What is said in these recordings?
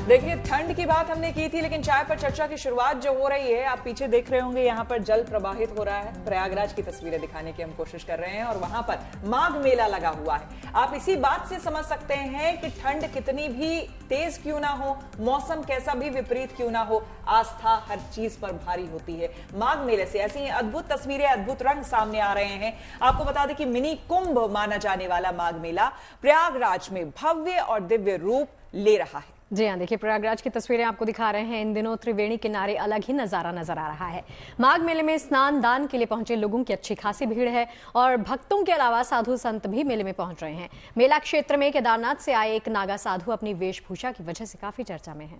देखिए, ठंड की बात हमने की थी, लेकिन चाय पर चर्चा की शुरुआत जो हो रही है, आप पीछे देख रहे होंगे, यहाँ पर जल प्रवाहित हो रहा है। प्रयागराज की तस्वीरें दिखाने की हम कोशिश कर रहे हैं और वहां पर माघ मेला लगा हुआ है। आप इसी बात से समझ सकते हैं कि ठंड कितनी भी तेज क्यों ना हो, मौसम कैसा भी विपरीत क्यों ना हो, आस्था हर चीज पर भारी होती है। माघ मेले से ऐसी अद्भुत तस्वीरें, अद्भुत रंग सामने आ रहे हैं। आपको बता दें कि मिनी कुंभ माना जाने वाला माघ मेला प्रयागराज में भव्य और दिव्य रूप ले रहा है। जी हाँ, देखिए प्रयागराज की तस्वीरें आपको दिखा रहे हैं। इन दिनों त्रिवेणी किनारे अलग ही नजारा नजर आ रहा है। माघ मेले में स्नान दान के लिए पहुंचे लोगों की अच्छी खासी भीड़ है और भक्तों के अलावा साधु संत भी मेले में पहुंच रहे हैं। मेला क्षेत्र में केदारनाथ से आए एक नागा साधु अपनी वेशभूषा की वजह से काफी चर्चा में है।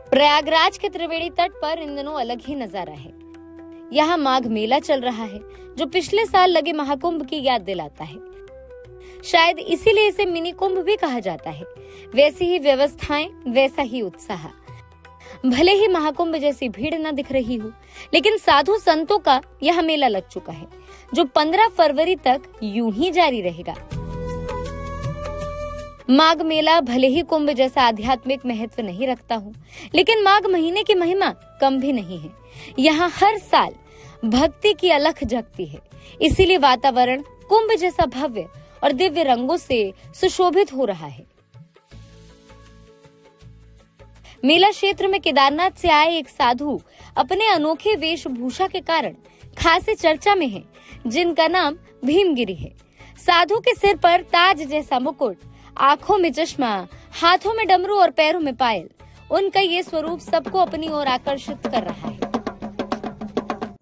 प्रयागराज के त्रिवेणी तट पर इन दिनों अलग ही नजारा है। यहाँ माघ मेला चल रहा है, जो पिछले साल लगे महाकुंभ की याद दिलाता है। शायद इसीलिए इसे मिनी कुंभ भी कहा जाता है। वैसी ही व्यवस्थाएं, वैसा ही उत्साह। भले ही महाकुंभ जैसी भीड़ न दिख रही हो, लेकिन साधु संतों का यह मेला लग चुका है, जो 15 फरवरी तक यूं ही जारी रहेगा। माघ मेला भले ही कुंभ जैसा आध्यात्मिक महत्व नहीं रखता हो, लेकिन माघ महीने की महिमा कम भी नहीं है। यहाँ हर साल भक्ति की अलख जगती है, इसीलिए वातावरण कुंभ जैसा भव्य और दिव्य रंगों से सुशोभित हो रहा है। मेला क्षेत्र में केदारनाथ से आए एक साधु अपने अनोखे वेशभूषा के कारण खासे चर्चा में हैं, जिनका नाम भीमगिरी है। साधु के सिर पर ताज जैसा मुकुट, आंखों में चश्मा, हाथों में डमरू और पैरों में पायल, उनका ये स्वरूप सबको अपनी ओर आकर्षित कर रहा है।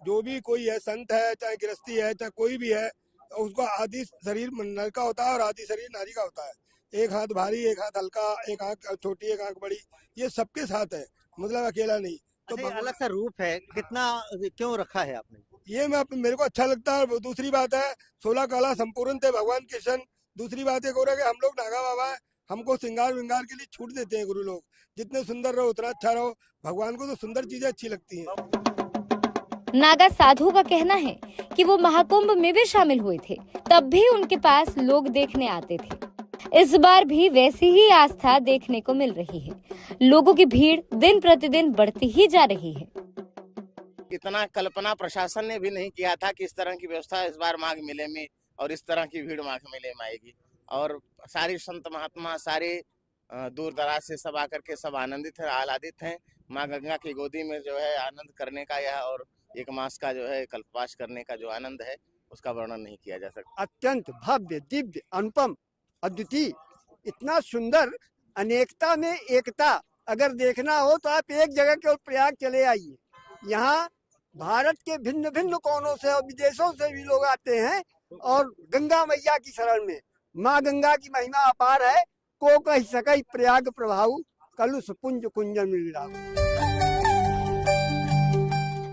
जो भी कोई है, संत है, चाहे गृहस्थी है, चाहे कोई भी है, उसका आदि शरीर नर का होता है और आदि शरीर नारी का होता है। एक हाथ भारी, एक हाथ हल्का, एक आंख छोटी, एक आंख बड़ी, ये सबके साथ है, मतलब अकेला नहीं। तो अलग सा रूप है, कितना क्यों रखा है आपने? ये मेरे को अच्छा लगता है। दूसरी बात है, 16 कला संपूर्ण थे भगवान कृष्ण। दूसरी बात एक और है कि हम लोग नागा बाबा है, हमको श्रृंगार विंगार के लिए छूट देते हैं गुरु लोग। जितने सुंदर रहो उतना अच्छा रहो, भगवान को तो सुंदर चीजें अच्छी लगती हैं। नागा साधु का कहना है कि वो महाकुंभ में भी शामिल हुए थे, तब भी उनके पास लोग देखने आते थे। इस बार भी वैसी ही आस्था देखने को मिल रही है। लोगों की भीड़ दिन प्रतिदिन बढ़ती ही जा रही है। इतना कल्पना प्रशासन ने भी नहीं किया था कि इस तरह की व्यवस्था इस बार माघ मेले में और इस तरह की भीड़ माघ मेले में आएगी। और सारी संत महात्मा, सारे दूर दराज से सब आकर के सब आनंदित हैं, आह्लादित हैं। माँ गंगा की गोदी में जो है आनंद करने का यह और एक मास का जो है कल्पवास करने का जो आनंद है, उसका वर्णन नहीं किया जा सकता। अत्यंत भव्य, दिव्य, अनुपम, अद्वितीय, इतना सुंदर, अनेकता में एकता। अगर देखना हो तो आप एक जगह केवल प्रयाग चले आइए। यहाँ भारत के भिन्न भिन्न कोनों से और विदेशों से भी लोग आते हैं और गंगा मैया की शरण में। माँ गंगा की महिमा अपार है, को कह सकई प्रयाग प्रभाव, कलुष पुंज कुंजन मिला।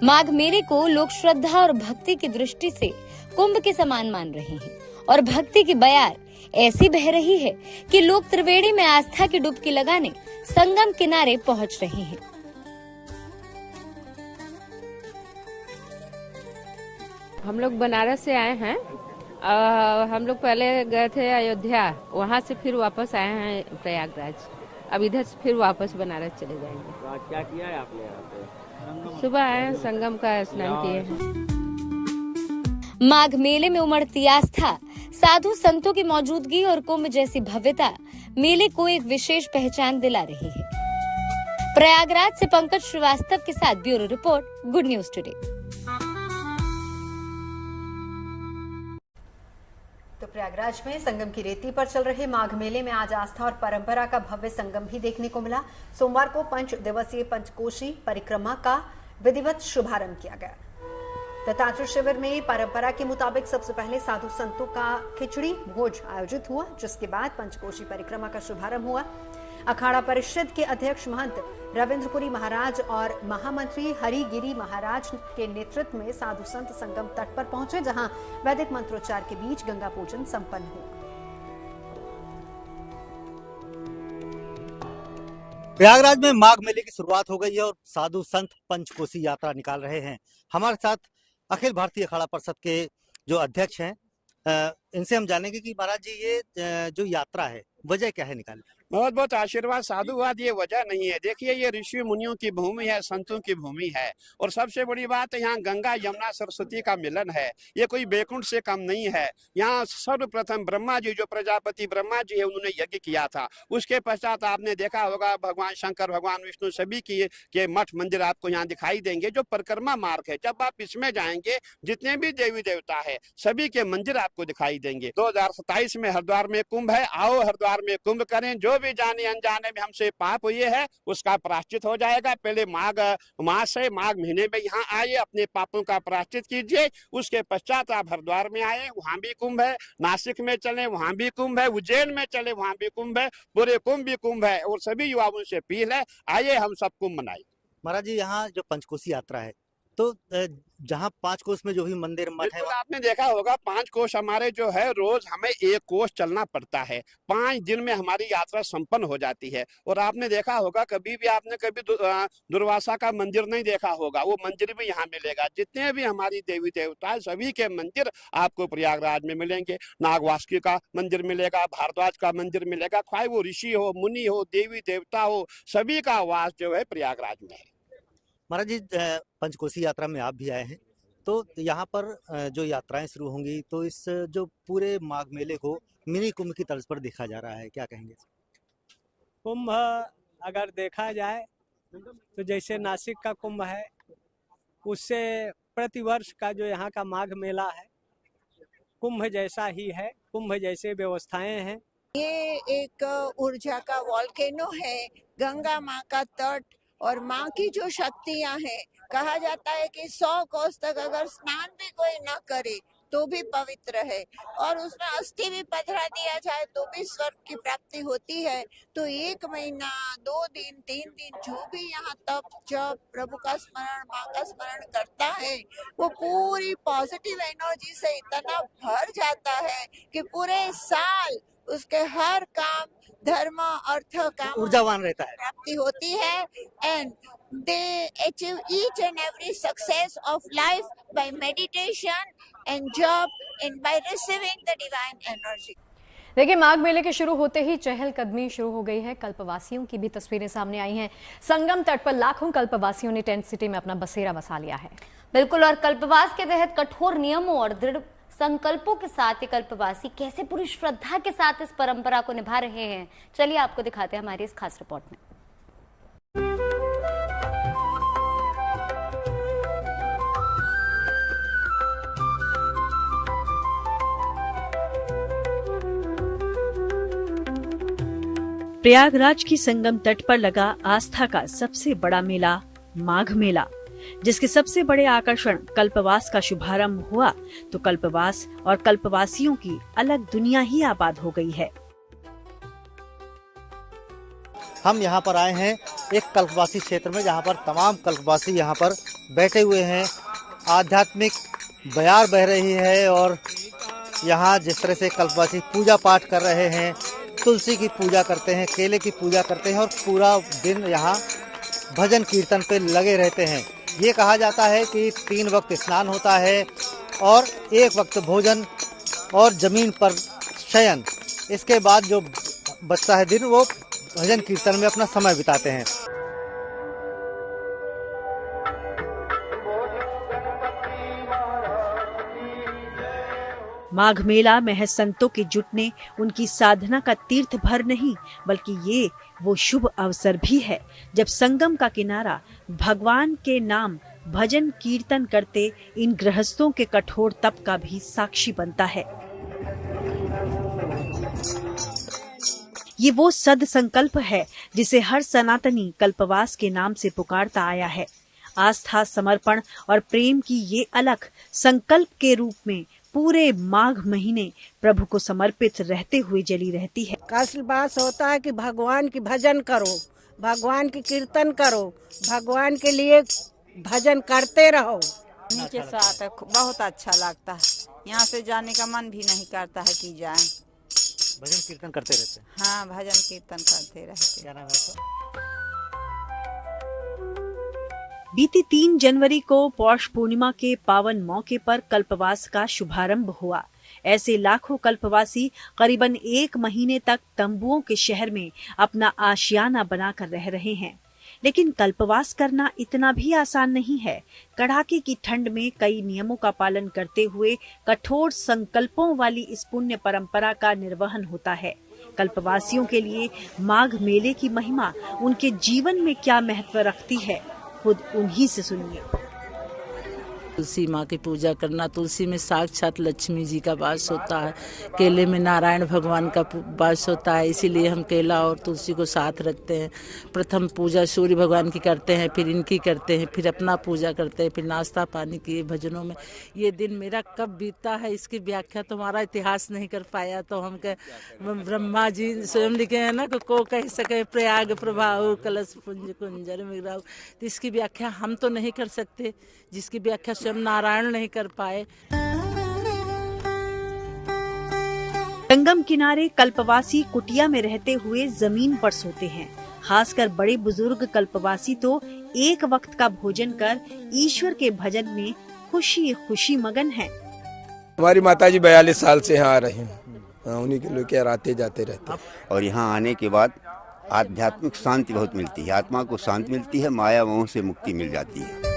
माघ मेले को लोग श्रद्धा और भक्ति की दृष्टि से कुंभ के समान मान रहे हैं और भक्ति की बयार ऐसी बह रही है कि लोग त्रिवेणी में आस्था की डुबकी लगाने संगम किनारे पहुंच रहे हैं। हम लोग बनारस से आए हैं। हम लोग पहले गए थे अयोध्या, वहाँ से फिर वापस आए हैं प्रयागराज। अब इधर से फिर वापस बनारस चले जाएंगे। तो आज क्या किया है आपने यहाँ पे? सुबह आए, संगम का स्नान किए हैं। माघ मेले में उमड़ती आस्था, साधु संतों की मौजूदगी और कुंभ जैसी भव्यता मेले को एक विशेष पहचान दिला रही है। प्रयागराज से पंकज श्रीवास्तव के साथ bureau report, good news today. तो प्रयागराज में संगम की रेती पर चल रहे माघ मेले में आज आस्था और परंपरा का भव्य संगम भी देखने को मिला। सोमवार को 5 दिवसीय पंचकोशी परिक्रमा का विधिवत शुभारंभ किया गया। दत्तात्रेय शिविर में परंपरा के मुताबिक सबसे पहले साधु संतों का खिचड़ी भोज आयोजित हुआ, जिसके बाद पंचकोशी परिक्रमा का शुभारंभ हुआ। अखाड़ा परिषद के अध्यक्ष महंत रविंद्रपुरी महाराज और महामंत्री हरिगिरी महाराज के नेतृत्व में साधु संत संगम तट पर पहुंचे, जहां वैदिक मंत्रोच्चार के बीच गंगा पूजन संपन्न हुआ। प्रयागराज में माघ मेले की शुरुआत हो गई है और साधु संत पंचकोसी यात्रा निकाल रहे हैं। हमारे साथ अखिल भारतीय अखाड़ा परिषद के जो अध्यक्ष हैं, इनसे हम जानेंगे कि महाराज जी ये जो यात्रा है वजह क्या है निकालने? बहुत बहुत आशीर्वाद साधुवाद ये वजह नहीं है। देखिए, ये ऋषि मुनियों की भूमि है, संतों की भूमि है, और सबसे बड़ी बात है यहाँ गंगा यमुना सरस्वती का मिलन है। ये कोई बैकुंठ से कम नहीं है। यहाँ सर्वप्रथम ब्रह्मा जी, जो प्रजापति ब्रह्मा जी है, उन्होंने यज्ञ किया था। उसके पश्चात आपने देखा होगा भगवान शंकर, भगवान विष्णु सभी के मठ मंदिर आपको यहाँ दिखाई देंगे। जो परिक्रमा मार्ग है, जब आप इसमें जाएंगे, जितने भी देवी देवता है सभी के मंदिर आपको दिखाई देंगे। 2027 में हरिद्वार में कुंभ है। आओ हरिद्वार में कुंभ करें। जो भी जाने अनजाने में हमसे पाप हुए है उसका प्रायश्चित हो जाएगा। पहले माघ मास है, माघ महीने में यहाँ आइए, अपने पापों का प्रायश्चित कीजिए। उसके पश्चात आप हरिद्वार में आए, वहां भी कुंभ है। नासिक में चले, वहां भी कुंभ है। उज्जैन में चले, वहां भी कुंभ है। पूरे कुंभ भी कुंभ है। और सभी युवाओं से अपील है, आइए हम सब कुंभ मनाएं। महाराज जी, यहाँ जो पंचकोसी यात्रा है, तो जहाँ 5 कोस में जो भी मंदिर मठ है, आपने देखा होगा 5 कोस हमारे जो है, रोज हमें 1 कोस चलना पड़ता है। 5 दिन में हमारी यात्रा संपन्न हो जाती है। और आपने देखा होगा, कभी भी आपने कभी दुर्वासा का मंदिर नहीं देखा होगा, वो मंदिर भी यहाँ मिलेगा। जितने भी हमारी देवी देवता है सभी के मंदिर आपको प्रयागराज में मिलेंगे। नागवासुकी का मंदिर मिलेगा, भारद्वाज का मंदिर मिलेगा। चाहे वो ऋषि हो, मुनि हो, देवी देवता हो, सभी का वास जो है प्रयागराज में है। महाराज जी, पंचकोसी यात्रा में आप भी आए हैं, तो यहाँ पर जो यात्राएं शुरू होंगी, तो इस जो पूरे माघ मेले को मिनी कुंभ की तर्ज पर देखा जा रहा है, क्या कहेंगे? कुंभ अगर देखा जाए तो जैसे नासिक का कुंभ है, उससे प्रतिवर्ष का जो यहाँ का माघ मेला है कुंभ जैसा ही है। कुंभ जैसे व्यवस्थाएं हैं। ये एक ऊर्जा का वॉल्केनो है, गंगा माँ का तट और माँ की जो शक्तियाँ हैं। कहा जाता है कि 100 कोस तक अगर स्नान भी कोई न करे तो भी पवित्र है, और उसमें अस्थि भी पधरा दिया जाए तो भी स्वर्ग की प्राप्ति होती है। तो 1 महीना, 2 दिन, 3 दिन जो भी यहाँ तप जप प्रभु का स्मरण, माँ का स्मरण करता है, वो पूरी पॉजिटिव एनर्जी से इतना भर जाता है कि पूरे साल उसके हर काम, धर्म, अर्थ, काम, ऊर्जावान रहता है, प्राप्ति होती है। And they achieve each and every success of life by meditation and job and by receiving the divine energy. देखिए, माघ मेले के शुरू होते ही चहलकदमी शुरू हो गई है। कल्पवासियों की भी तस्वीरें सामने आई हैं। संगम तट पर लाखों कल्पवासियों ने टेंट सिटी में अपना बसेरा बसा लिया है। बिल्कुल, और कल्पवास के तहत कठोर नियमों और दृढ़ संकल्पों के साथ ये कल्पवासी कैसे पूरी श्रद्धा के साथ इस परंपरा को निभा रहे हैं, चलिए आपको दिखाते हैं हमारी इस खास रिपोर्ट में। प्रयागराज की संगम तट पर लगा आस्था का सबसे बड़ा मेला माघ मेला, जिसके सबसे बड़े आकर्षण कल्पवास का शुभारंभ हुआ तो कल्पवास और कल्पवासियों की अलग दुनिया ही आबाद हो गई है। हम यहाँ पर आए हैं एक कल्पवासी क्षेत्र में, जहाँ पर तमाम कल्पवासी यहाँ पर बैठे हुए हैं। आध्यात्मिक बयार बह रही है और यहाँ जिस तरह से कल्पवासी पूजा पाठ कर रहे हैं, तुलसी की पूजा करते हैं, केले की पूजा करते हैं और पूरा दिन यहाँ भजन कीर्तन पे लगे रहते हैं। ये कहा जाता है कि 3 वक्त स्नान होता है और 1 वक्त भोजन और जमीन पर शयन। इसके बाद जो बचता है दिन, वो भजन कीर्तन में अपना समय बिताते हैं। माघ मेला महज संतों के जुटने, उनकी साधना का तीर्थ भर नहीं, बल्कि ये वो शुभ अवसर भी है जब संगम का किनारा भगवान के नाम भजन कीर्तन करते इन गृहस्थों के कठोर तप का भी साक्षी बनता है। ये वो सद संकल्प है जिसे हर सनातनी कल्पवास के नाम से पुकारता आया है। आस्था, समर्पण और प्रेम की ये अलख संकल्प के रूप में पूरे माघ महीने प्रभु को समर्पित रहते हुए जली रहती है। कल्पवास होता है कि भगवान की भजन करो, भगवान की कीर्तन करो, भगवान के लिए भजन करते रहो। के साथ बहुत अच्छा लगता है। यहाँ से जाने का मन भी नहीं करता है कि जाएं। भजन कीर्तन करते रहते हैं। हाँ, भजन कीर्तन करते रहते। क्या नाम है आपका? बीती 3 जनवरी को पौष पूर्णिमा के पावन मौके पर कल्पवास का शुभारंभ हुआ। ऐसे लाखों कल्पवासी करीबन 1 महीने तक तंबुओं के शहर में अपना आशियाना बनाकर रह रहे हैं। लेकिन कल्पवास करना इतना भी आसान नहीं है। कड़ाके की ठंड में कई नियमों का पालन करते हुए कठोर संकल्पों वाली इस पुण्य परंपरा का निर्वहन होता है। कल्पवासियों के लिए माघ मेले की महिमा उनके जीवन में क्या महत्व रखती है, खुद उन्हीं से सुनिए। तुलसी माँ की पूजा करना, तुलसी में साक्षात लक्ष्मी जी का वास होता है, केले में नारायण भगवान का वास होता है, इसीलिए हम केला और तुलसी को साथ रखते हैं। प्रथम पूजा सूर्य भगवान की करते हैं, फिर इनकी करते हैं, फिर अपना पूजा करते हैं, फिर नाश्ता पानी किए भजनों में। ये दिन मेरा कब बीतता है इसकी व्याख्या तुम्हारा इतिहास नहीं कर पाया, तो हम ब्रह्मा जी स्वयं लिखे हैं ना, को कह सके प्रयाग प्रभाव कलश पुंज कुंजर मिराव। तो इसकी व्याख्या हम तो नहीं कर सकते, जिसकी व्याख्या स्वयं नारायण नहीं कर पाए। संगम किनारे कल्पवासी कुटिया में रहते हुए जमीन पर सोते हैं। खासकर बड़े बुजुर्ग कल्पवासी तो एक वक्त का भोजन कर ईश्वर के भजन में खुशी खुशी मगन हैं। हमारी माताजी 42 साल से यहाँ आ रही हैं, उन्हीं के लोग क्या आते जाते रहते हैं। और यहाँ आने के बाद आध्यात्मिक शांति बहुत मिलती है, आत्मा को शांति मिलती है, माया मोह से मुक्ति मिल जाती है।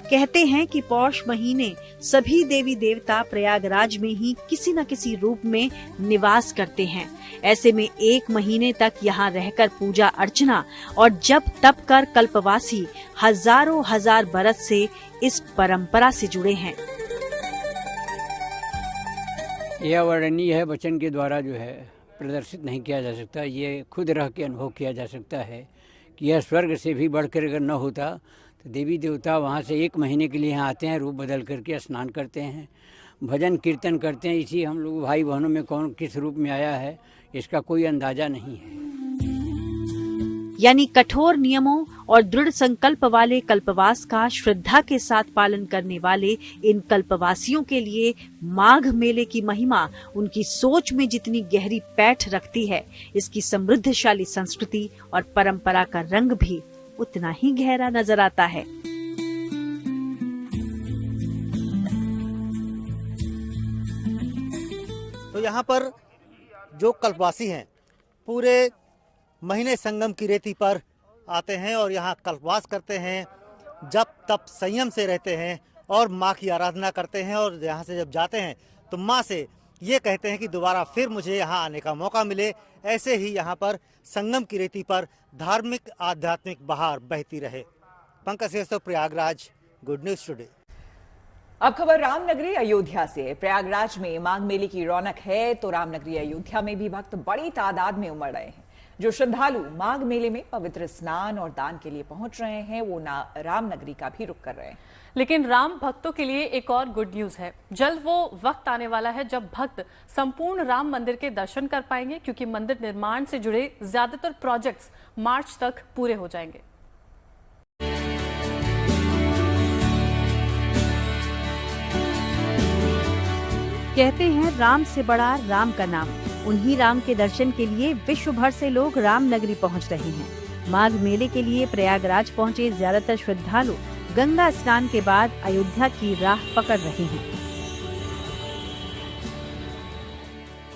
कहते हैं कि पौष महीने सभी देवी देवता प्रयागराज में ही किसी न किसी रूप में निवास करते हैं। ऐसे में 1 महीने तक यहाँ रहकर पूजा अर्चना और जप तप कर कल्पवासी हजारों हजार बरस से इस परंपरा से जुड़े हैं। यह वर्णनीय है, वचन के द्वारा जो है प्रदर्शित नहीं किया जा सकता। ये खुद रह के अनुभव किया जा सकता है कि यह स्वर्ग से भी बढ़कर अगर न होता तो देवी देवता वहाँ से 1 महीने के लिए यहाँ आते हैं, रूप बदल करके स्नान करते हैं, भजन कीर्तन करते हैं। इसी हम लोग भाई बहनों में कौन किस रूप में आया है इसका कोई अंदाजा नहीं है। यानी कठोर नियमों और दृढ़ संकल्प वाले कल्पवास का श्रद्धा के साथ पालन करने वाले इन कल्पवासियों के लिए माघ मेले की महिमा उनकी सोच में जितनी गहरी पैठ रखती है, इसकी समृद्धशाली संस्कृति और परंपरा का रंग भी उतना ही गहरा नजर आता है। तो यहाँ पर जो कल्पवासी हैं पूरे महीने संगम की रेती पर आते हैं और यहाँ कल्पवास करते हैं, जब तप संयम से रहते हैं और माँ की आराधना करते हैं। और यहाँ से जब जाते हैं तो माँ से ये कहते हैं कि दोबारा फिर मुझे यहाँ आने का मौका मिले। ऐसे ही यहाँ पर संगम की रेती पर धार्मिक आध्यात्मिक बहार बहती रहे। Pankaj Srivastava, Prayagraj, good news today. अब खबर रामनगरी अयोध्या से। प्रयागराज में माघ मेले की रौनक है तो रामनगरी अयोध्या में भी भक्त बड़ी तादाद में उमड़ रहे हैं। जो श्रद्धालु माघ मेले में पवित्र स्नान और दान के लिए पहुंच रहे हैं वो रामनगरी का भी रुख कर रहे हैं। लेकिन राम भक्तों के लिए एक और गुड न्यूज है। जल्द वो वक्त आने वाला है जब भक्त संपूर्ण राम मंदिर के दर्शन कर पाएंगे, क्योंकि मंदिर निर्माण से जुड़े ज्यादातर प्रोजेक्ट्स मार्च तक पूरे हो जाएंगे। कहते हैं राम से बड़ा राम का नाम। उन्हीं राम के दर्शन के लिए विश्व भर से लोग रामनगरी पहुंच रहे हैं। माघ मेले के लिए प्रयागराज पहुंचे ज्यादातर श्रद्धालु गंगा स्नान के बाद अयोध्या की राह पकड़ रहे हैं।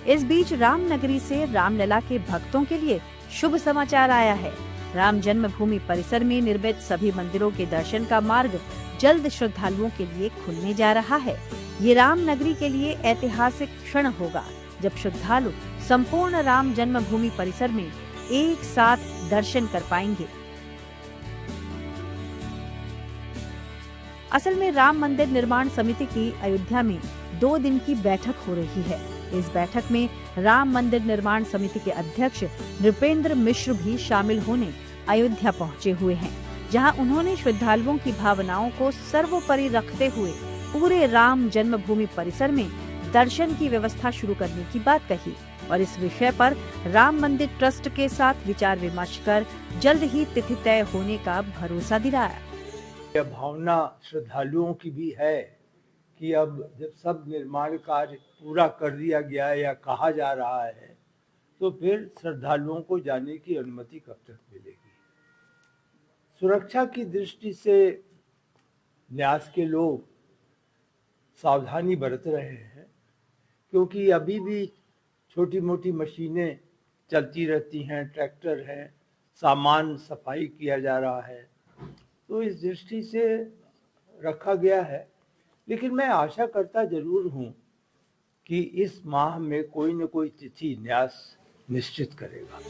इस बीच रामनगरी से रामलला के भक्तों के लिए शुभ समाचार आया है। राम जन्मभूमि परिसर में निर्मित सभी मंदिरों के दर्शन का मार्ग जल्द श्रद्धालुओं के लिए खुलने जा रहा है। ये रामनगरी के लिए ऐतिहासिक क्षण होगा जब श्रद्धालु संपूर्ण राम जन्मभूमि परिसर में एक साथ दर्शन कर पाएंगे। असल में राम मंदिर निर्माण समिति की अयोध्या में 2 दिन की बैठक हो रही है। इस बैठक में राम मंदिर निर्माण समिति के अध्यक्ष नृपेंद्र मिश्र भी शामिल होने अयोध्या पहुंचे हुए हैं, जहां उन्होंने श्रद्धालुओं की भावनाओं को सर्वोपरि रखते हुए पूरे राम जन्मभूमि परिसर में दर्शन की व्यवस्था शुरू करने की बात कही और इस विषय पर राम मंदिर ट्रस्ट के साथ विचार विमर्श कर जल्द ही तिथि तय होने का भरोसा दिलाया। यह भावना श्रद्धालुओं की भी है कि अब जब सब निर्माण कार्य पूरा कर दिया गया या कहा जा रहा है तो फिर श्रद्धालुओं को जाने की अनुमति कब तक मिलेगी? सुरक्षा की दृष्टि से न्यास के लोग सावधानी बरत रहे हैं, क्योंकि अभी भी छोटी मोटी मशीनें चलती रहती हैं, ट्रैक्टर हैं, सामान सफाई किया जा रहा है, तो इस दृष्टि से रखा गया है। लेकिन मैं आशा करता जरूर हूँ कि इस माह में कोई न कोई तिथि न्यास निश्चित करेगा।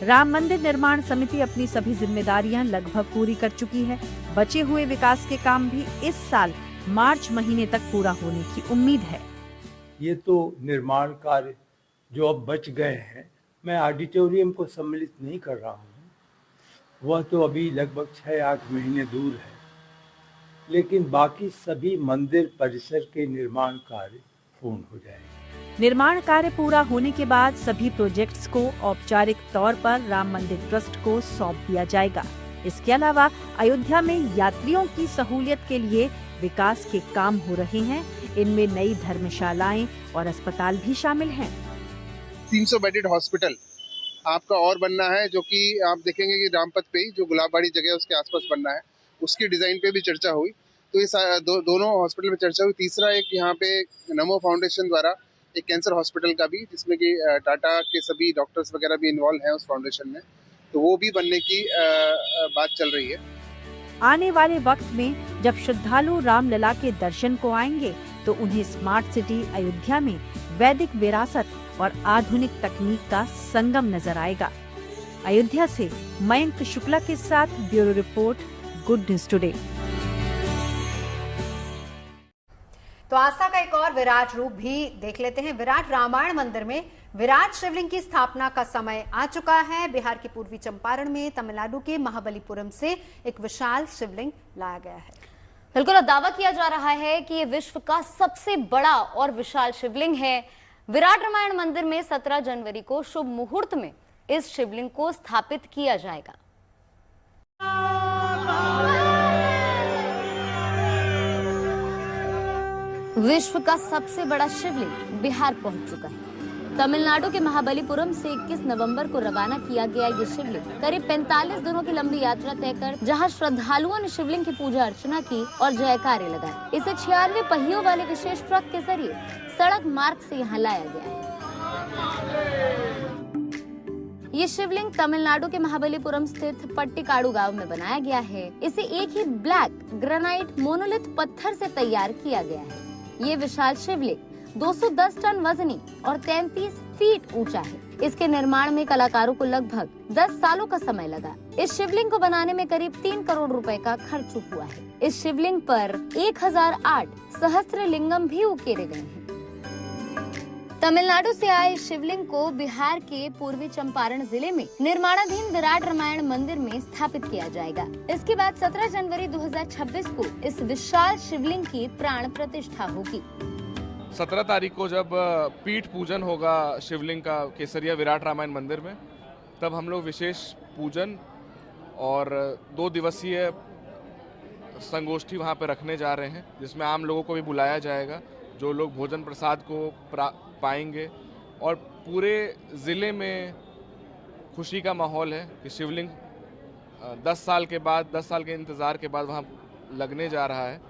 राम मंदिर निर्माण समिति अपनी सभी जिम्मेदारियां लगभग पूरी कर चुकी है। बचे हुए विकास के काम भी इस साल मार्च महीने तक पूरा होने की उम्मीद है। ये तो निर्माण कार्य जो अब बच गए हैं, मैं ऑडिटोरियम को सम्मिलित नहीं कर रहा हूँ, वह तो अभी लगभग 6-8 महीने दूर है, लेकिन बाकी सभी मंदिर परिसर के निर्माण कार्य पूर्ण हो जाएंगे। निर्माण कार्य पूरा होने के बाद सभी प्रोजेक्ट्स को औपचारिक तौर पर राम मंदिर ट्रस्ट को सौंप दिया जाएगा। इसके अलावा अयोध्या में यात्रियों की सहूलियत के लिए विकास के काम हो रहे हैं। इनमें नई धर्मशालाएं और अस्पताल भी शामिल हैं। 300 बेडेड हॉस्पिटल आपका और बनना है, जो कि आप देखेंगे कि रामपथ पे ही जो गुलाबबाड़ी जगह है उसके आसपास बनना है, उसकी डिजाइन पे भी चर्चा हुई। तो इस दोनों हॉस्पिटल में चर्चा हुई। तीसरा एक यहाँ पे नमो फाउंडेशन द्वारा एक कैंसर हॉस्पिटल का भी, जिसमें कि टाटा के सभी डॉक्टर्स वगैरह भी इन्वॉल्व हैं उस फाउंडेशन में, तो वो भी बनने की बात चल रही है। आने वाले वक्त में जब श्रद्धालु रामलला के दर्शन को आएंगे तो उन्हें स्मार्ट सिटी अयोध्या में वैदिक विरासत और आधुनिक तकनीक का संगम नजर आएगा। अयोध्या से मयंक शुक्ला के साथ bureau report, good news today. तो आस्था का एक और विराट रूप भी देख लेते हैं। विराट रामायण मंदिर में विराट शिवलिंग की स्थापना का समय आ चुका है। बिहार के पूर्वी चंपारण में तमिलनाडु के महाबलीपुरम से एक विशाल शिवलिंग लाया गया है। बिल्कुल, दावा किया जा रहा है कि ये विश्व का सबसे बड़ा और विशाल शिवलिंग है। विराट रामायण मंदिर में 17 जनवरी को शुभ मुहूर्त में इस शिवलिंग को स्थापित किया जाएगा। विश्व का सबसे बड़ा शिवलिंग बिहार पहुंच चुका है। तमिलनाडु के महाबलीपुरम से 21 नवंबर को रवाना किया गया ये शिवलिंग करीब 45 दिनों की लंबी यात्रा तय कर जहां श्रद्धालुओं ने शिवलिंग की पूजा अर्चना की और जयकारे लगाए। इसे 96 पहियों वाले विशेष ट्रक के जरिए सड़क मार्ग से यहाँ लाया गया है। ये शिवलिंग तमिलनाडु के महाबलीपुरम स्थित पट्टिकाडु गांव में बनाया गया है। इसे एक ही ब्लैक ग्रेनाइट मोनोलिथ पत्थर से तैयार किया गया है। ये विशाल शिवलिंग 210 टन वजनी और 33 फीट ऊंचा है। इसके निर्माण में कलाकारों को लगभग 10 सालों का समय लगा। इस शिवलिंग को बनाने में करीब 3 करोड़ रुपए का खर्च हुआ है। इस शिवलिंग पर 1008 सहस्त्रलिंगम भी उकेरे गए हैं। तमिलनाडु से आए इस शिवलिंग को बिहार के पूर्वी चंपारण जिले में निर्माणाधीन विराट रामायण मंदिर में स्थापित किया जाएगा। इसके बाद 17 जनवरी 2026 को इस विशाल शिवलिंग की प्राण प्रतिष्ठा होगी। 17 तारीख को जब पीठ पूजन होगा शिवलिंग का केसरिया विराट रामायण मंदिर में, तब हम लोग विशेष पूजन और 2 दिवसीय संगोष्ठी वहाँ पे रखने जा रहे हैं, जिसमें आम लोगों को भी बुलाया जाएगा, जो लोग भोजन प्रसाद को पाएंगे। और पूरे ज़िले में खुशी का माहौल है कि शिवलिंग 10 साल के इंतज़ार के बाद वहाँ लगने जा रहा है।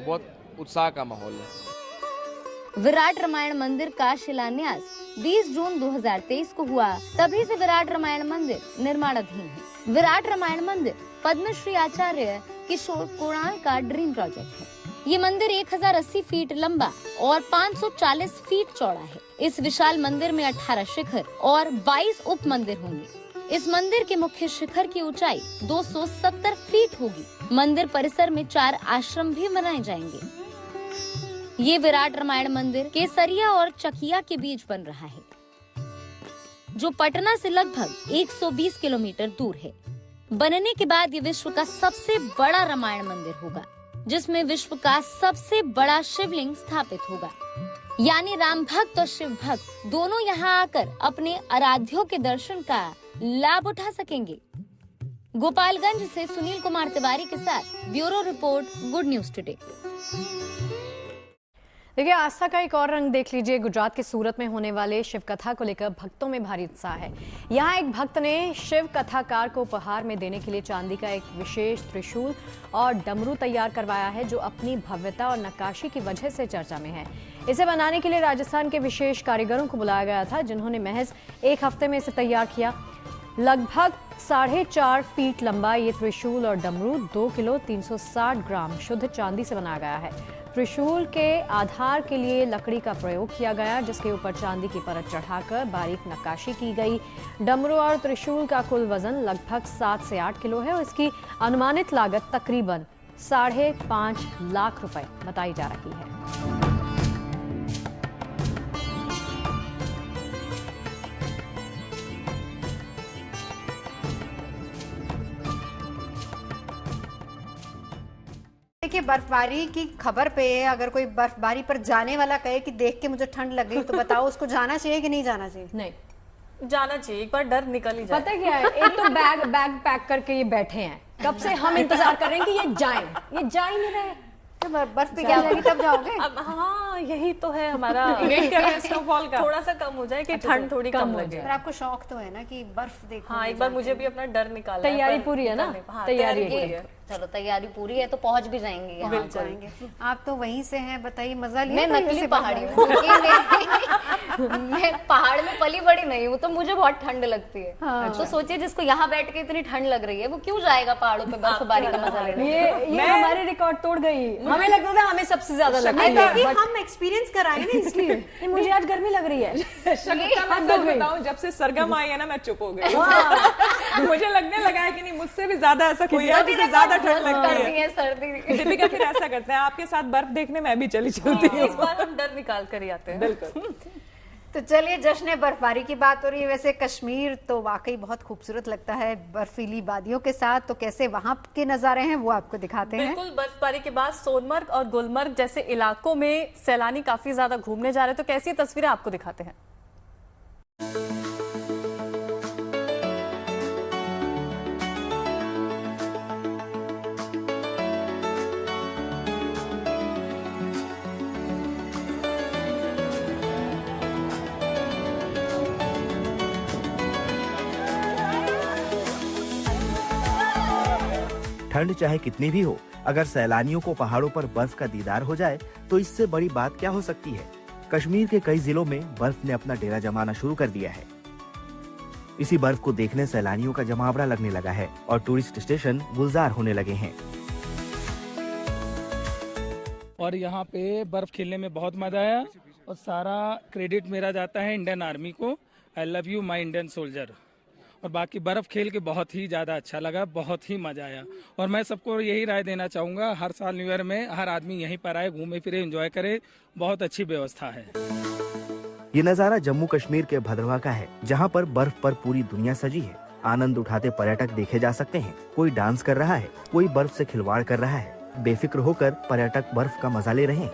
बहुत उत्साह का माहौल है। विराट रामायण मंदिर का शिलान्यास 20 जून 2023 को हुआ। तभी से विराट रामायण मंदिर निर्माणाधीन है। विराट रामायण मंदिर पद्मश्री आचार्य किशोर कुणाल का ड्रीम प्रोजेक्ट है। ये मंदिर 1080 फीट लंबा और 540 फीट चौड़ा है। इस विशाल मंदिर में 18 शिखर और 22 उप मंदिर होंगे। इस मंदिर के मुख्य शिखर की ऊंचाई 270 फीट होगी। मंदिर परिसर में 4 आश्रम भी बनाए जाएंगे। ये विराट रामायण मंदिर केसरिया और चकिया के बीच बन रहा है, जो पटना से लगभग 120 किलोमीटर दूर है। बनने के बाद ये विश्व का सबसे बड़ा रामायण मंदिर होगा, जिसमें विश्व का सबसे बड़ा शिवलिंग स्थापित होगा। यानी राम भक्त और शिव भक्त दोनों यहाँ आकर अपने आराध्यों के दर्शन का लाभ उठा सकेंगे। गोपालगंज से सुनील कुमार तिवारी के साथ bureau report, good news today. देखिए, आस्था का एक और रंग देख लीजिए। गुजरात के सूरत में होने वाले शिव कथा को लेकर भक्तों में भारी उत्साह है। यहाँ एक भक्त ने शिव कथाकार को उपहार में देने के लिए चांदी का एक विशेष त्रिशूल और डमरू तैयार करवाया है, जो अपनी भव्यता और नक्काशी की वजह से चर्चा में है। इसे बनाने के लिए राजस्थान के विशेष कारीगरों को बुलाया गया था, जिन्होंने महज एक हफ्ते में इसे तैयार किया। लगभग 4.5 फीट लंबा ये त्रिशूल और डमरू 2 किलो 360 ग्राम शुद्ध चांदी से बनाया गया है। त्रिशूल के आधार के लिए लकड़ी का प्रयोग किया गया, जिसके ऊपर चांदी की परत चढ़ाकर बारीक नक्काशी की गई। डमरू और त्रिशूल का कुल वजन लगभग 7 से 8 किलो है और इसकी अनुमानित लागत तकरीबन 5.5 लाख रुपए बताई जा रही है। देखिए, बर्फबारी की खबर पे अगर कोई बर्फबारी पर जाने वाला कहे कि देख के मुझे ठंड लग गई, तो बताओ उसको जाना चाहिए कि नहीं जाना चाहिए? नहीं जाना चाहिए, एक बार डर निकल ही जाए। पता क्या है, एक तो बैग पैक करके ये बैठे हैं, कब से हम इंतजार कर रहे हैं कि ये जाएं, ये जा ही नहीं रहे। तो बर्फ पे क्या जाएगी तब जाओगे? अब हाँ, यही तो है हमारा वेट कर रहे हैं स्नोफॉल का, थोड़ा सा कम हो जाए कि ठंड थोड़ी कम लगे। पर आपको शौक तो है ना कि बर्फ देखो। हाँ, एक बार मुझे भी अपना डर निकालना है। तैयारी पूरी है ना? तैयारी पूरी है। चलो, तैयारी पूरी है तो पहुंच भी जाएंगे यहाँ जाएंगे। आप तो वहीं से हैं, बताइए मजा लिया? मैं नकली पहाड़ी हूँ। मैं पहाड़ में पली बड़ी नहीं हूँ, तो मुझे बहुत ठंड लगती है। हाँ। तो सोचिए, जिसको यहाँ बैठ के इतनी ठंड लग रही है, वो क्यों जाएगा पहाड़ों पे बर्फबारी का मजा लेने? ये हमारे रिकॉर्ड तोड़ गई। हमें लगता था हमें सबसे ज्यादा हम एक्सपीरियंस कराएंगे ना, इसलिए मुझे आज गर्मी लग रही है। बताऊं, जब से सरगम आई है ना, मैं चुप हो गई। मुझे लगने लगा है कि नहीं, मुझसे भी ज्यादा ऐसा कोई है जिसे ज्यादा ठंड लगती है। सर्दी। दीपिका फिर ऐसा करते हैं, आपके साथ बर्फ देखने मैं भी चली चलती हूँ। इस बार हम डर निकाल कर ही आते हैं। बिल्कुल। तो चलिए, जश्न बर्फबारी की बात हो रही है। वैसे कश्मीर तो वाकई बहुत खूबसूरत लगता है बर्फीली वादियों के साथ, तो कैसे वहां के नजारे हैं वो आपको दिखाते हैं। बिल्कुल, बर्फबारी के बाद सोनमर्ग और गुलमर्ग जैसे इलाकों में सैलानी काफी ज्यादा घूमने जा रहे हैं, तो कैसी तस्वीरें आपको दिखाते हैं। ठंड चाहे कितनी भी हो, अगर सैलानियों को पहाड़ों पर बर्फ का दीदार हो जाए तो इससे बड़ी बात क्या हो सकती है। कश्मीर के कई जिलों में बर्फ ने अपना डेरा जमाना शुरू कर दिया है। इसी बर्फ को देखने सैलानियों का जमावड़ा लगने लगा है और टूरिस्ट स्टेशन गुलजार होने लगे हैं। और यहाँ पे बर्फ खेलने में बहुत मजा आया और सारा क्रेडिट मेरा जाता है इंडियन आर्मी को। I love you my Indian soldier. और बाकी बर्फ खेल के बहुत ही ज़्यादा अच्छा लगा, बहुत ही मज़ा आया। और मैं सबको यही राय देना चाहूँगा, हर साल न्यू ईयर में हर आदमी यहीं पर आए, घूमे फिरे, एंजॉय करे। बहुत अच्छी व्यवस्था है। ये नज़ारा जम्मू कश्मीर के भद्रवाह का है, जहाँ पर बर्फ पर पूरी दुनिया सजी है। आनंद उठाते पर्यटक देखे जा सकते हैं। कोई डांस कर रहा है, कोई बर्फ से खिलवाड़ कर रहा है। बेफिक्र होकर पर्यटक बर्फ का मजा ले रहे हैं।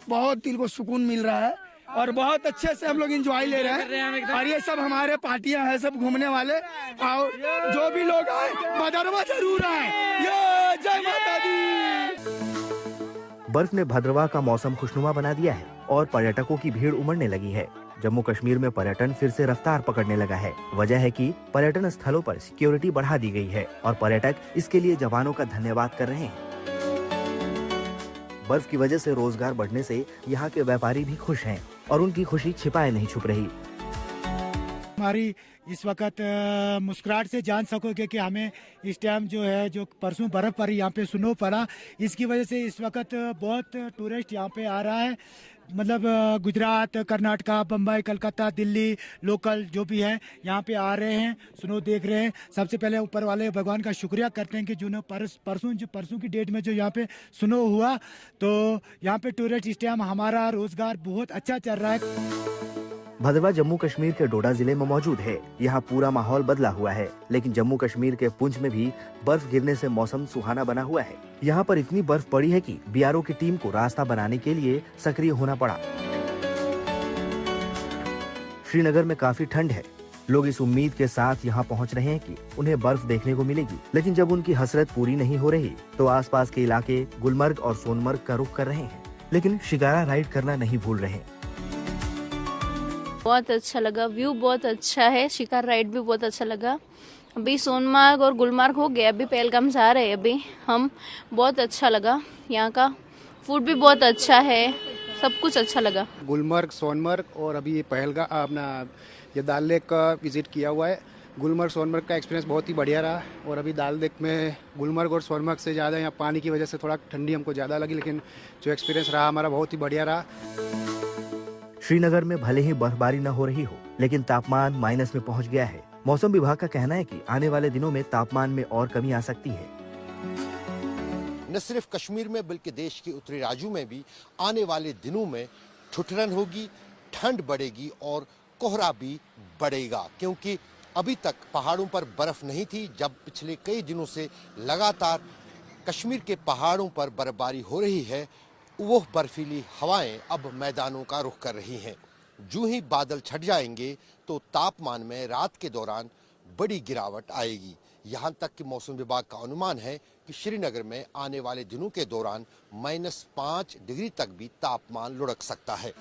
बहुत दिल को सुकून मिल रहा है और बहुत अच्छे से हम लोग एंजॉय ले रहे हैं। और ये सब हमारे पार्टियां हैं, सब घूमने वाले, और जो भी लोग आए भद्रवाह जरूर आए। ये जय माता दी। बर्फ ने भद्रवाह का मौसम खुशनुमा बना दिया है और पर्यटकों की भीड़ उमड़ने लगी है। जम्मू कश्मीर में पर्यटन फिर से रफ्तार पकड़ने लगा है। वजह है कि पर्यटन स्थलों पर सिक्योरिटी बढ़ा दी गई है और पर्यटक इसके लिए जवानों का धन्यवाद कर रहे हैं। बर्फ की वजह से रोजगार बढ़ने से यहाँ के व्यापारी भी खुश हैं और उनकी खुशी छिपाए नहीं छुप रही। हमारी इस वक्त मुस्कुराहट से जान सकोगे कि हमें इस टाइम जो है, जो परसों बर्फ पड़ी यहाँ पे, स्नो पड़ा, इसकी वजह से इस वक्त बहुत टूरिस्ट यहाँ पे आ रहा है। मतलब गुजरात, कर्नाटका, बम्बई, कलकत्ता, दिल्ली, लोकल जो भी है यहाँ पे आ रहे हैं, स्नो देख रहे हैं। सबसे पहले ऊपर वाले भगवान का शुक्रिया करते हैं कि जो परसों की डेट में जो यहाँ पे स्नो हुआ, तो यहाँ पे टूरिस्ट इस टाइम हमारा रोजगार बहुत अच्छा चल रहा है। भद्रवाह जम्मू कश्मीर के डोडा जिले में मौजूद है। यहाँ पूरा माहौल बदला हुआ है, लेकिन जम्मू कश्मीर के पुंछ में भी बर्फ गिरने से मौसम सुहाना बना हुआ है। यहाँ पर इतनी बर्फ पड़ी है कि बीआरओ की टीम को रास्ता बनाने के लिए सक्रिय होना पड़ा। श्रीनगर में काफी ठंड है, लोग इस उम्मीद के साथ यहाँ पहुँच रहे हैं कि उन्हें बर्फ देखने को मिलेगी, लेकिन जब उनकी हसरत पूरी नहीं हो रही तो आसपास के इलाके गुलमर्ग और सोनमर्ग का रुख कर रहे हैं, लेकिन शिकारा राइड करना नहीं भूल रहे। बहुत अच्छा लगा, व्यू बहुत अच्छा है, शिकार राइड भी बहुत अच्छा लगा। अभी सोनमर्ग और गुलमर्ग हो गया, अभी पहलगाम जा रहे हैं अभी हम। बहुत अच्छा लगा, यहाँ का फूड भी बहुत अच्छा है, सब कुछ अच्छा लगा। गुलमर्ग, सोनमर्ग और अभी ये पहलगाम अपना ये दाल लेक का विजिट किया हुआ है। गुलमर्ग सोनमर्ग का एक्सपीरियंस बहुत ही बढ़िया रहा और अभी दाल लेक में गुलमर्ग और सोनमर्ग से ज़्यादा यहाँ पानी की वजह से थोड़ा ठंडी हमको ज़्यादा लगी, लेकिन जो एक्सपीरियंस रहा हमारा बहुत ही बढ़िया रहा। श्रीनगर में भले ही बर्फबारी न हो रही हो, लेकिन तापमान माइनस में पहुंच गया है। मौसम विभाग का कहना है कि आने वाले दिनों में तापमान में और कमी आ सकती है। न सिर्फ कश्मीर में बल्कि देश के उत्तरी राज्यों में भी आने वाले दिनों में ठुठरन होगी, ठंड बढ़ेगी और कोहरा भी बढ़ेगा, क्योंकि अभी तक पहाड़ों पर बर्फ नहीं थी। जब पिछले कई दिनों से लगातार कश्मीर के पहाड़ों पर बर्फबारी हो रही है, वो बर्फीली हवाएं अब मैदानों का रुख कर रही हैं। जो ही बादल छट जाएंगे तो तापमान में रात के दौरान बड़ी गिरावट आएगी। यहाँ तक कि मौसम विभाग का अनुमान है कि श्रीनगर में आने वाले दिनों के दौरान -5 डिग्री तक भी तापमान लुढ़क सकता है।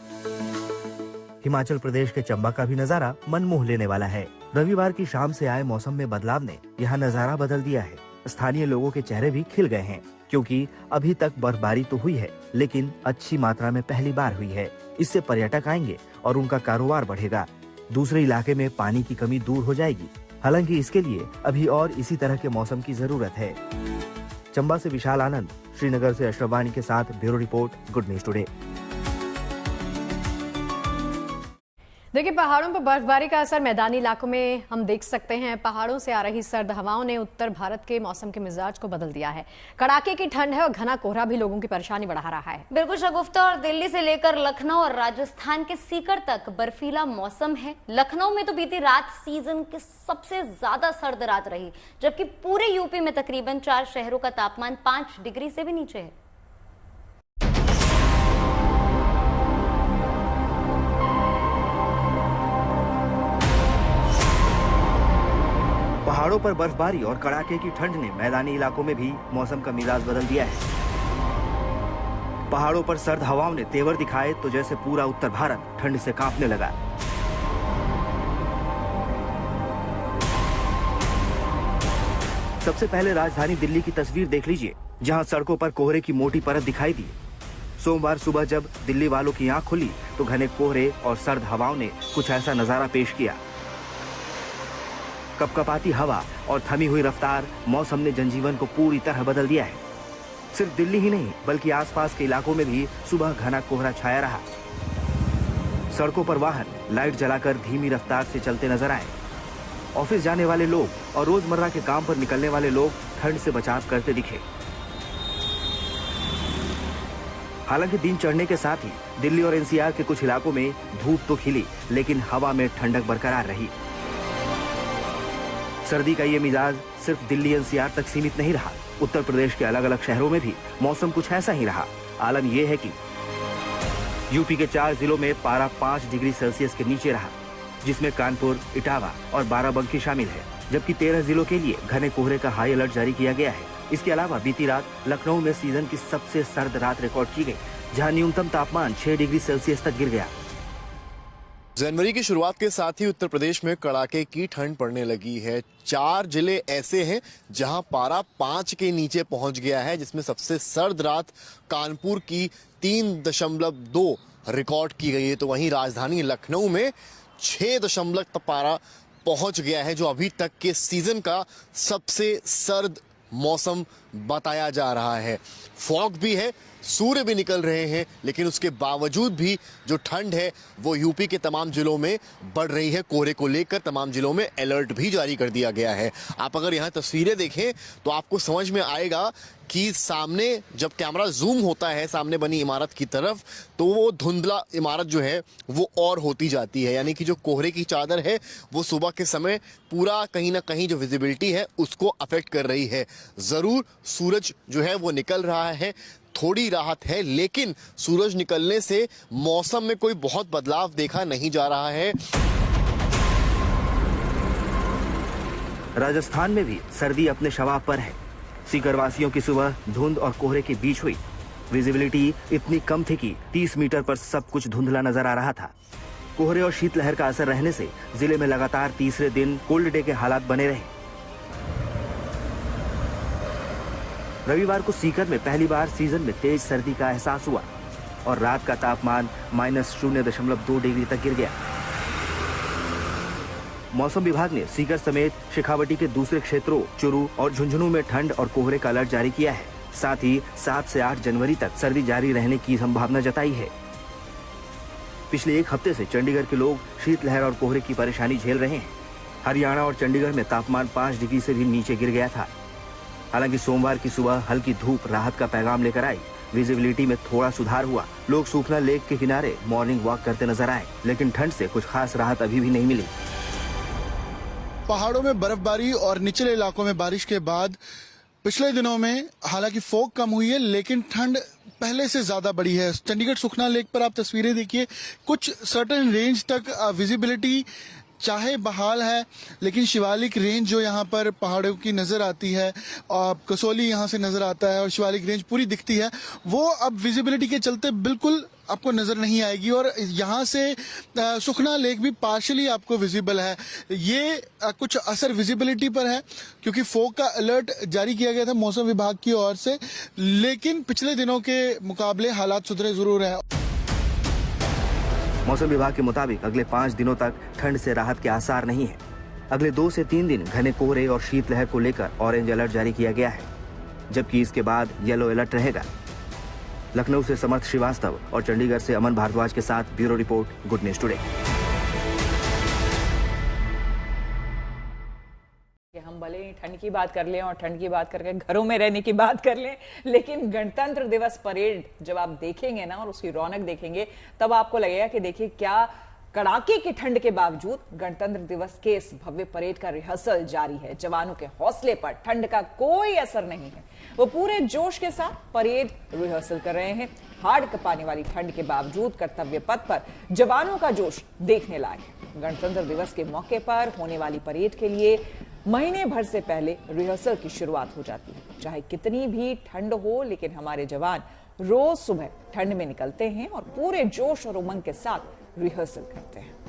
हिमाचल प्रदेश के चंबा का भी नजारा मन मोह लेने वाला है। रविवार की शाम से आए मौसम में बदलाव ने यहाँ नजारा बदल दिया है। स्थानीय लोगों के चेहरे भी खिल गए हैं, क्योंकि अभी तक बर्फबारी तो हुई है, लेकिन अच्छी मात्रा में पहली बार हुई है। इससे पर्यटक आएंगे और उनका कारोबार बढ़ेगा। दूसरे इलाके में पानी की कमी दूर हो जाएगी। हालांकि इसके लिए अभी और इसी तरह के मौसम की जरूरत है। चंबा से विशाल आनंद, श्रीनगर से अशरफ वानी के साथ bureau report, good news today. देखिए, पहाड़ों पर बर्फबारी का असर मैदानी इलाकों में हम देख सकते हैं। पहाड़ों से आ रही सर्द हवाओं ने उत्तर भारत के मौसम के मिजाज को बदल दिया है। कड़ाके की ठंड है और घना कोहरा भी लोगों की परेशानी बढ़ा रहा है। बिल्कुल शगुफ्ता, और दिल्ली से लेकर लखनऊ और राजस्थान के सीकर तक बर्फीला मौसम है। लखनऊ में तो बीती रात सीजन की सबसे ज्यादा सर्द रात रही, जबकि पूरे यूपी में तकरीबन 4 शहरों का तापमान 5 डिग्री से भी नीचे है। पहाड़ों पर बर्फबारी और कड़ाके की ठंड ने मैदानी इलाकों में भी मौसम का मिजाज बदल दिया है। पहाड़ों पर सर्द हवाओं ने तेवर दिखाए तो जैसे पूरा उत्तर भारत ठंड से कांपने लगा। सबसे पहले राजधानी दिल्ली की तस्वीर देख लीजिए, जहां सड़कों पर कोहरे की मोटी परत दिखाई दी। सोमवार सुबह जब दिल्ली वालों की आंख खुली तो घने कोहरे और सर्द हवाओं ने कुछ ऐसा नजारा पेश किया। कपकपाती हवा और थमी हुई रफ्तार मौसम ने जनजीवन को पूरी तरह बदल दिया है। सिर्फ दिल्ली ही नहीं बल्कि आसपास के इलाकों में भी सुबह घना कोहरा छाया रहा। सड़कों पर वाहन लाइट जलाकर धीमी रफ्तार से चलते नजर आए। ऑफिस जाने वाले लोग और रोजमर्रा के काम पर निकलने वाले लोग ठंड से बचाव करते दिखे। हालांकि दिन चढ़ने के साथ ही दिल्ली और एनसीआर के कुछ इलाकों में धूप तो खिली, लेकिन हवा में ठंडक बरकरार रही। सर्दी का ये मिजाज सिर्फ दिल्ली एनसीआर तक सीमित नहीं रहा। उत्तर प्रदेश के अलग अलग शहरों में भी मौसम कुछ ऐसा ही रहा। आलम यह है कि यूपी के 4 जिलों में पारा 5 डिग्री सेल्सियस के नीचे रहा, जिसमें कानपुर, इटावा और बाराबंकी शामिल है, जबकि 13 जिलों के लिए घने कोहरे का हाई अलर्ट जारी किया गया है। इसके अलावा बीती रात लखनऊ में सीजन की सबसे सर्द रात रिकॉर्ड की गई, जहां न्यूनतम तापमान 6 डिग्री सेल्सियस तक गिर गया। जनवरी की शुरुआत के साथ ही उत्तर प्रदेश में कड़ाके की ठंड पड़ने लगी है। 4 जिले ऐसे हैं जहां पारा 5 के नीचे पहुंच गया है, जिसमें सबसे सर्द रात कानपुर की 3.2 रिकॉर्ड की गई है। तो वहीं राजधानी लखनऊ में 6 पारा पहुंच गया है, जो अभी तक के सीजन का सबसे सर्द मौसम बताया जा रहा है। फॉग भी है, सूर्य भी निकल रहे हैं, लेकिन उसके बावजूद भी जो ठंड है वो यूपी के तमाम जिलों में बढ़ रही है। कोहरे को लेकर तमाम जिलों में अलर्ट भी जारी कर दिया गया है। आप अगर यहाँ तस्वीरें देखें तो आपको समझ में आएगा कि सामने जब कैमरा जूम होता है सामने बनी इमारत की तरफ, तो वो धुंधला इमारत जो है वो और होती जाती है, यानी कि जो कोहरे की चादर है वो सुबह के समय पूरा कहीं ना कहीं जो विजिबिलिटी है उसको अफेक्ट कर रही है। ज़रूर सूरज जो है वो निकल रहा है, थोड़ी राहत है, लेकिन सूरज निकलने से मौसम में कोई बहुत बदलाव देखा नहीं जा रहा है। राजस्थान में भी सर्दी अपने शवाब पर है। सीकर वासियों की सुबह धुंध और कोहरे के बीच हुई। विजिबिलिटी इतनी कम थी कि 30 मीटर पर सब कुछ धुंधला नजर आ रहा था। कोहरे और शीतलहर का असर रहने से जिले में लगातार तीसरे दिन कोल्ड डे के हालात बने रहे। रविवार को सीकर में पहली बार सीजन में तेज सर्दी का एहसास हुआ और रात का तापमान -0.2 डिग्री तक गिर गया। मौसम विभाग ने सीकर समेत शेखावटी के दूसरे क्षेत्रों चुरू और झुंझुनू में ठंड और कोहरे का अलर्ट जारी किया है। साथ ही 7 से 8 जनवरी तक सर्दी जारी रहने की संभावना जताई है। पिछले एक हफ्ते से चंडीगढ़ के लोग शीतलहर और कोहरे की परेशानी झेल रहे हैं। हरियाणा और चंडीगढ़ में तापमान 5 डिग्री से भी नीचे गिर गया था। हालांकि सोमवार की सुबह हल्की धूप राहत का पैगाम लेकर आई। विजिबिलिटी में थोड़ा सुधार हुआ। लोग सूखना लेक के किनारे मॉर्निंग वॉक करते नजर आए, लेकिन ठंड से कुछ खास राहत अभी भी नहीं मिली। पहाड़ों में बर्फबारी और निचले इलाकों में बारिश के बाद पिछले दिनों में हालांकि फॉग कम हुई है, लेकिन ठंड पहले से ज्यादा बढ़ी है। चंडीगढ़ सुखना लेक पर आप तस्वीरें देखिए, कुछ सर्टेन रेंज तक विजिबिलिटी चाहे बहाल है, लेकिन शिवालिक रेंज जो यहाँ पर पहाड़ों की नजर आती है, कसौली यहाँ से नजर आता है और शिवालिक रेंज पूरी दिखती है, वो अब विजिबिलिटी के चलते बिल्कुल आपको नजर नहीं आएगी। और यहाँ से सुखना लेक भी पार्शियली आपको विजिबल है। ये कुछ असर विजिबिलिटी पर है क्योंकि फॉग का अलर्ट जारी किया गया था मौसम विभाग की ओर से, लेकिन पिछले दिनों के मुकाबले हालात सुधरे जरूर है। मौसम विभाग के मुताबिक अगले 5 दिनों तक ठंड से राहत के आसार नहीं है। अगले 2 से 3 दिन घने कोहरे और शीतलहर को लेकर ऑरेंज अलर्ट जारी किया गया है, जबकि इसके बाद येलो अलर्ट रहेगा। लखनऊ से समर्थ श्रीवास्तव और चंडीगढ़ से अमन भारद्वाज के साथ bureau report, good news today. हम भले ठंड की बात कर लें और ठंड की बात करके घरों में रहने की बात कर लें, लेकिन गणतंत्र दिवस परेड जब आप देखेंगे ना और उसकी रौनक देखेंगे, तब आपको लगेगा कि देखिए क्या कड़ाके की ठंड के बावजूद गणतंत्र दिवस के इस भव्य परेड का रिहर्सल जारी है। जवानों के हौसले पर ठंड का कोई असर नहीं है। वो पूरे जोश के साथ परेड रिहर्सल कर रहे हैं। हाड़ कपाने वाली ठंड के बावजूद कर्तव्य पथ पर जवानों का जोश देखने लायक है। गणतंत्र दिवस के मौके पर होने वाली परेड के लिए महीने भर से पहले रिहर्सल की शुरुआत हो जाती है। चाहे कितनी भी ठंड हो, लेकिन हमारे जवान रोज सुबह ठंड में निकलते हैं और पूरे जोश और उमंग के साथ रिहर्सल करते हैं।